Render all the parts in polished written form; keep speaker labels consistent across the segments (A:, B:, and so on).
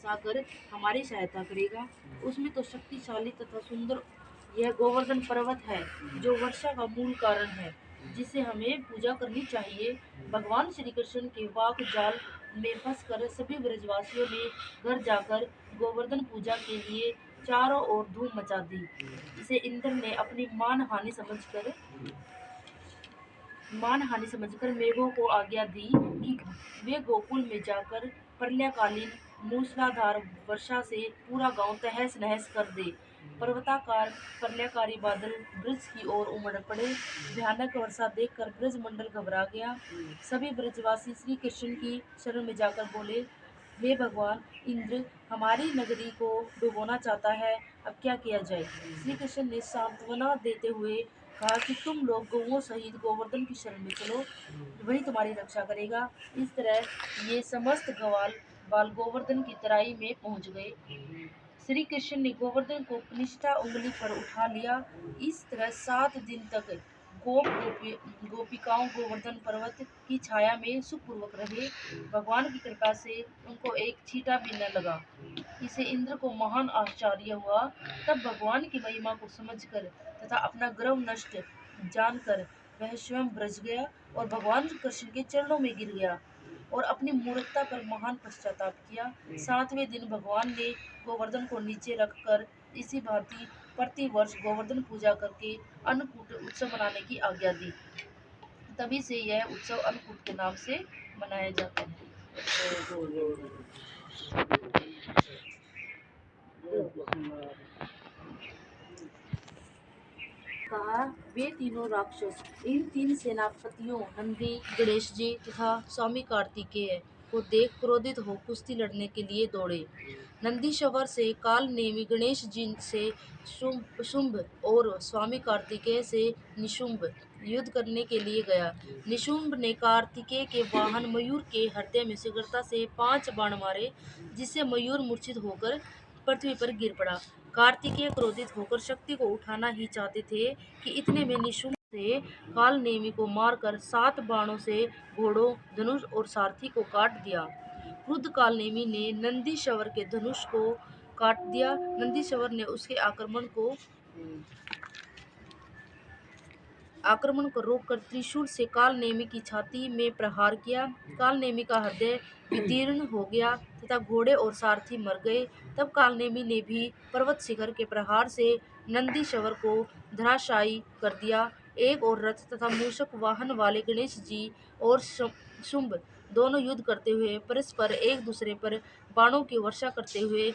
A: सागर हमारी सहायता करेगा। उसमें तो शक्तिशाली तथा सुंदर यह गोवर्धन पर्वत है, जो वर्षा का मूल कारण है, जिसे हमें पूजा करनी चाहिए। भगवान श्री कृष्ण के वाक जाल में फंसकर सभी ब्रजवासियों ने घर जाकर गोवर्धन पूजा के लिए चारों ओर धूम मचा दी। इसे इंद्र ने अपनी मानहानि समझकर मेघों को आज्ञा दी कि वे गोकुल में जाकर प्रलयकालीन मूसलाधार वर्षा से पूरा गांव तहस नहस कर दे। पर्वताकार प्रलयकारी बादल ब्रज की ओर उमड़ पड़े। भयानक वर्षा देखकर ब्रजमंडल घबरा गया। सभी ब्रजवासी श्री कृष्ण की शरण में जाकर बोले, हे भगवान इंद्र, हमारी नगरी को डुबोना चाहता है, अब क्या किया जाए। श्री कृष्ण ने सांत्वना देते हुए कहा कि तुम लोग गौओं सहित गोवर्धन की शरण में चलो, वही तुम्हारी रक्षा करेगा। इस तरह ये समस्त ग्वाल बाल गोवर्धन की तराई में पहुंच गए। श्री कृष्ण ने गोवर्धन को कनिष्ठा उंगली पर उठा लिया। इस तरह 7 दिन तक गोपिकाओं गोवर्धन पर्वत की छाया में सुखपूर्वक रहे। भगवान की कृपा से उनको एक छींटा भी न लगा। इसे इंद्र को महान आश्चर्य हुआ। तब भगवान की महिमा को समझकर तथा अपना गर्व नष्ट जानकर वह स्वयं ब्रज गया और भगवान कृष्ण के चरणों में गिर गया और अपनी मूर्खता पर महान पश्चाताप किया। 7वें दिन भगवान ने गोवर्धन को नीचे रखकर इसी भांति प्रति वर्ष गोवर्धन पूजा करके अन्नकूट उत्सव मनाने की आज्ञा दी। तभी से यह उत्सव अन्नकूट के नाम से मनाया जाता है। कहा, वे तीनों राक्षस इन 3 सेनापतियों नंदी, गणेश जी तथा स्वामी कार्तिकेय को देख क्रोधित हो कुश्ती लड़ने के लिए दौड़े। नंदीश्वर से काल नेमी, गणेश जी से शुंभ और स्वामी कार्तिकेय से निशुंभ युद्ध करने के लिए गया। निशुंभ ने कार्तिकेय के वाहन मयूर के हृदय में शीघ्रता से 5 बाण मारे, जिससे मयूर मूर्छित होकर पृथ्वी पर गिर पड़ा। कार्तिकेय क्रोधित होकर शक्ति को उठाना ही चाहते थे कि इतने में निशुंभ से काल नेमी को मारकर 7 बाणों से घोड़ों, धनुष और सारथी को काट दिया। क्रुद्ध काल नेमी ने नंदीश्वर के धनुष को काट दिया। नंदीश्वर ने उसके आक्रमण को रोककर त्रिशूल से काल नेमी की छाती में प्रहार किया। काल नेमी का हृदय विदीर्ण हो गया तथा घोड़े और सारथी मर गए। तब काल नेमी ने भी पर्वत शिखर के प्रहार से नंदीश्वर को धराशायी कर दिया। एक और रथ तथा मूषक वाहन वाले गणेश जी और शुंभ दोनों युद्ध करते हुए परस्पर एक दूसरे पर बाणों की वर्षा करते हुए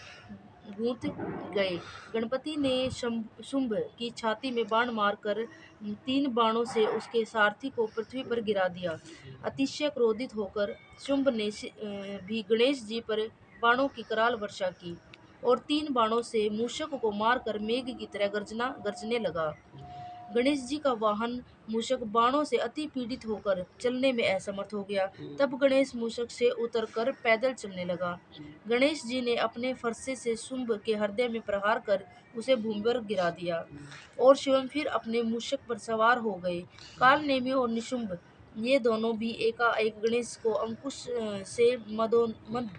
A: गूंथ गए। गणपति ने शुंभ की छाती में बाण मारकर 3 बाणों से उसके सारथी को पृथ्वी पर गिरा दिया। अतिशय क्रोधित होकर शुंभ ने भी गणेश जी पर बाणों की कराल वर्षा की और 3 बाणों से मूषक को मारकर मेघ की तरह गरजने लगा। गणेश जी का वाहन मूषक बाणों से अति पीड़ित होकर चलने में असमर्थ हो गया। तब गणेश मूषक से उतरकर पैदल चलने लगा। गणेश जी ने अपने फरसे से शुंभ के हृदय में प्रहार कर उसे भूमि पर गिरा दिया और स्वयं फिर अपने मूषक पर सवार हो गए। काल नेमी और निशुंभ ये दोनों भी एकाएक गणेश को अंकुश से मदोन्मद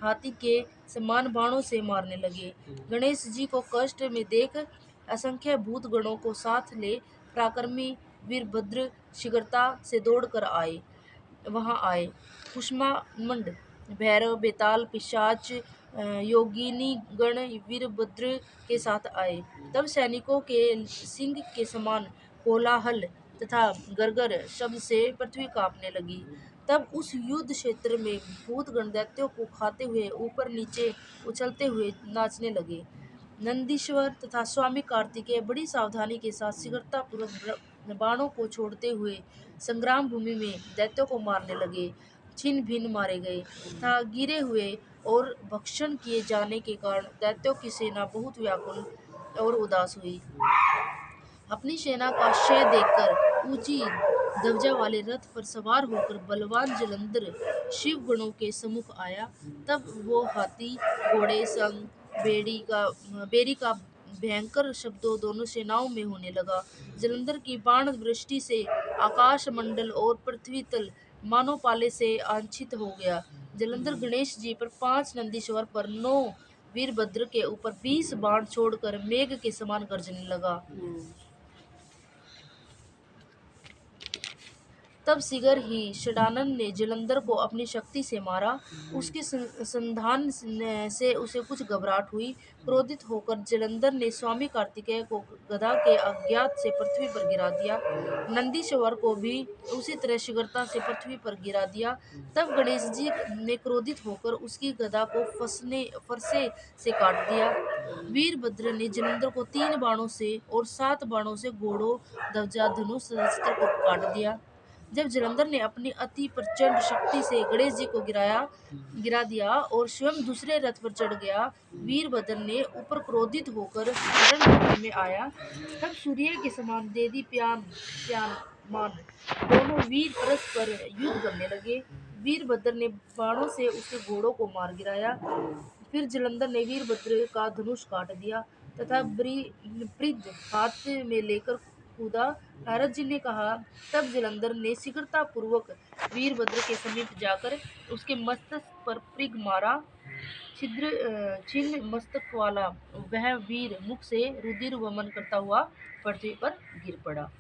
A: हाथी के समान बाणों से मारने लगे। गणेश जी को कष्ट में देख असंख्य भूत गणों को साथ ले पराक्रमी वीरभद्र शीघ्रता से दौड़कर वहां आए। कुष्मांड, भैरव, बेताल, पिशाच, योगिनी गण वीरभद्र के साथ आए। तब सैनिकों के सिंह के समान कोलाहल तथा गरगर शब्द से पृथ्वी कांपने लगी। तब उस युद्ध क्षेत्र में भूतगण दैत्यों को खाते हुए ऊपर नीचे उछलते हुए नाचने लगे। नंदीश्वर तथा स्वामी कार्तिकेय बड़ी सावधानी के साथ शीघ्रतापूर्वक बाणों को छोड़ते हुए संग्राम भूमि में दैत्यों को मारने लगे। छिन्न भिन्न मारे गए तथा गिरे हुए और भक्षण किए जाने के कारण दैत्यों की सेना बहुत व्याकुल और उदास हुई। अपनी सेना का क्षय देखकर ऊंची ध्वजा वाले रथ पर सवार होकर बलवान जलंधर शिव गणों के सम्मुख आया। तब वो हाथी घोड़े संग बेरी का भयंकर शब्दों दोनों सेनाओं में होने लगा। जलंधर की बाण वृष्टि से आकाश मंडल और पृथ्वी तल मानो पाले से आच्छित हो गया। जलंधर गणेश जी पर 5 नंदीश्वर पर 9 वीरभद्र के ऊपर 20 बाण छोड़कर मेघ के समान गरजने लगा। तब सिगर ही षडानन ने जलंधर को अपनी शक्ति से मारा। उसके संधान से उसे कुछ घबराहट हुई। क्रोधित होकर जलंधर ने स्वामी कार्तिकेय को गदा के अज्ञात से पृथ्वी पर गिरा दिया। नंदीश्वर को भी उसी तरह शीघ्रता से पृथ्वी पर गिरा दिया। तब गणेश जी ने क्रोधित होकर उसकी गदा को फरसे से काट दिया। वीरभद्र ने जलंधर को 3 बाणों से और 7 बाणों से घोड़ों, ध्वजा, धनुष, शस्त्र को काट दिया। जब जलंधर ने अपनी अति प्रचंड शक्ति से गणेश जी को गिरा दिया और स्वयं दूसरे रथ पर चढ़ गया, वीरभद्र ने ऊपर क्रोधित होकर रण में आया। तब सूर्य के समान मान दोनों वीर परस्पर युद्ध करने लगे। वीरभद्र ने बाणों से उसके घोड़ों को मार गिराया। फिर जलंधर ने वीरभद्र का धनुष काट दिया तथा ब्रिज हाथ में लेकर कूदा। नारद जी ने कहा, तब जलंधर ने शीघ्रता पूर्वक वीरभद्र के समीप जाकर उसके मस्तक पर पृग मारा। छिन्न मस्तक वाला वह वीर मुख से रुधिर वमन करता हुआ पृथ्वी पर गिर पड़ा।